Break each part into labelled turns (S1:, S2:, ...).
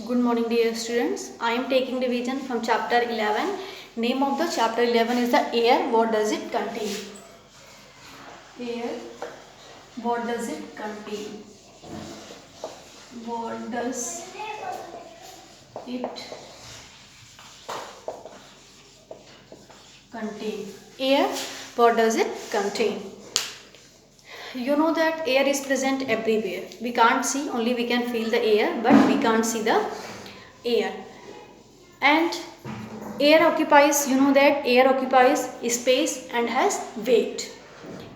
S1: Good morning, dear students. I am taking revision from chapter 11. Name of the chapter 11 is the air. What does it contain? Air. What does it contain? What does it contain? Air. What does it contain? You know that air is present everywhere. We can't see, only we can feel the air, but we can't see the air. And air occupies, you know that air occupies space and has weight.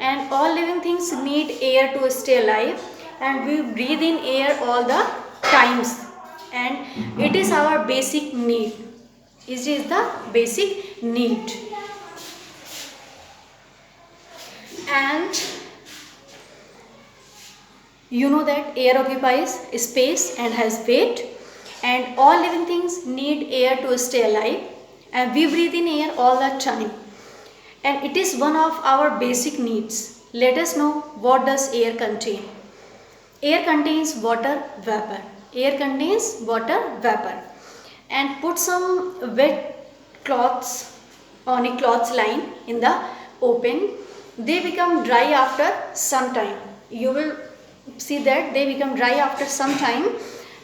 S1: And all living things need air to stay alive, and we breathe in air all the times. And it is our basic need. It is the basic need. And you know that air occupies space and has weight, and all living things need air to stay alive, and we breathe in air all the time, and it is one of our basic needs. Let us know, what does air contain? Air contains water vapor. Air contains water vapor. And put some wet cloths on a cloth line in the open. They become dry after some time. You will see that they become dry after some time.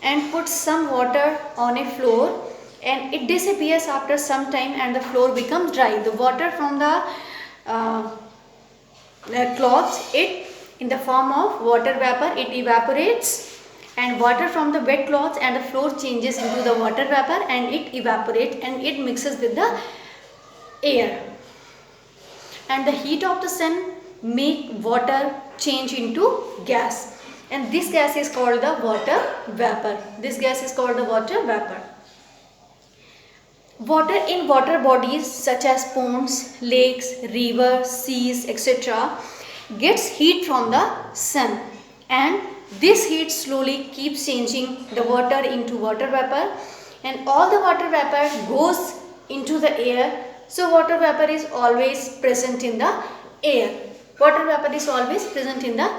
S1: And put some water on a floor, and it disappears after some time, and the floor becomes dry. The water from the cloth, it in the form of water vapor, it evaporates, and water from the wet cloth and the floor changes into the water vapor, and it evaporates and it mixes with the air. And the heat of the sun make water change into gas, and this gas is called the water vapor. This gas is called the water vapor. Water in water bodies such as ponds, lakes, rivers, seas, etc. gets heat from the sun, and this heat slowly keeps changing the water into water vapor, and all the water vapor goes into the air. So water vapor is always present in the air. Water vapor is always present in the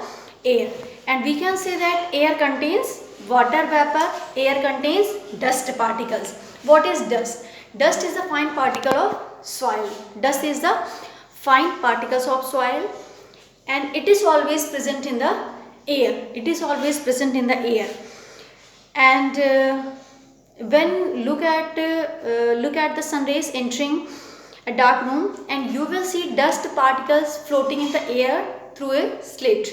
S1: air. And we can say that air contains water vapor, air contains dust particles. What is dust? Dust is the fine particle of soil. Dust is the fine particles of soil, and it is always present in the air. It is always present in the air. And when look at the sun rays entering a dark room, and you will see dust particles floating in the air through a slit,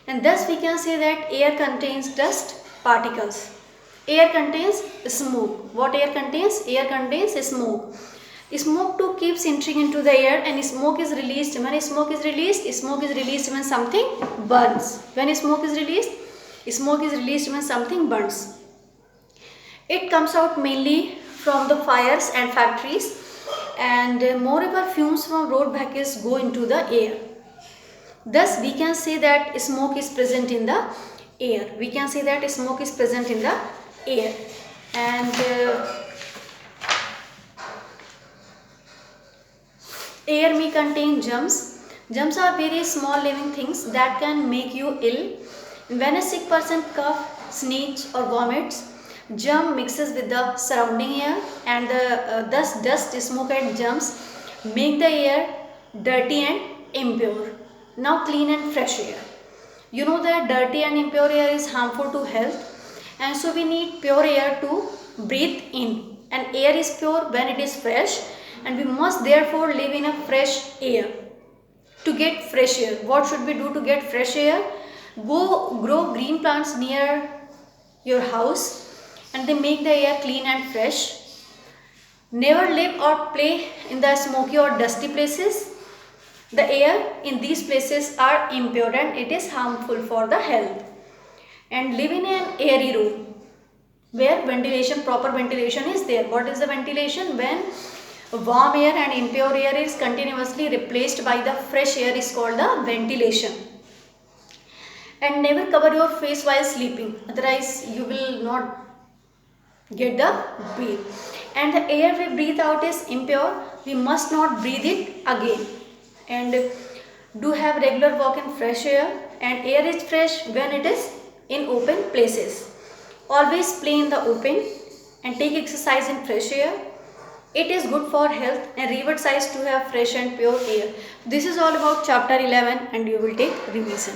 S1: and thus we can say that air contains dust particles. Air contains smoke. What air contains? Air contains smoke. Smoke too keeps entering into the air, and smoke is released. When smoke is released when something burns. When smoke is released when something burns. It comes out mainly from the fires and factories, and moreover fumes from road vehicles go into the air. Thus we can say that smoke is present in the air. We can say that smoke is present in the air. And air may contain germs. Germs are very small living things that can make you ill. When a sick person coughs, sneezes or vomits, germ mixes with the surrounding air, and thus dust, smoke and germs make the air dirty and impure. Now clean and fresh air. You know that dirty and impure air is harmful to health, and so we need pure air to breathe in. And air is pure when it is fresh, and we must therefore live in a fresh air. To get fresh air, what should we do to get fresh air? Go grow green plants near your house, and they make the air clean and fresh. Never live or play in the smoky or dusty places. The air in these places are impure, and it is harmful for the health. And live in an airy room where ventilation, proper ventilation is there. What is the ventilation? When warm air and impure air is continuously replaced by the fresh air is called the ventilation. And never cover your face while sleeping, otherwise you will not get the breathe. And the air we breathe out is impure. We must not breathe it again. And do have regular walk in fresh air, and air is fresh when it is in open places. Always play in the open, and take exercise in fresh air. It is good for health and river sides to have fresh and pure air. This is all about chapter 11 and you will take revision.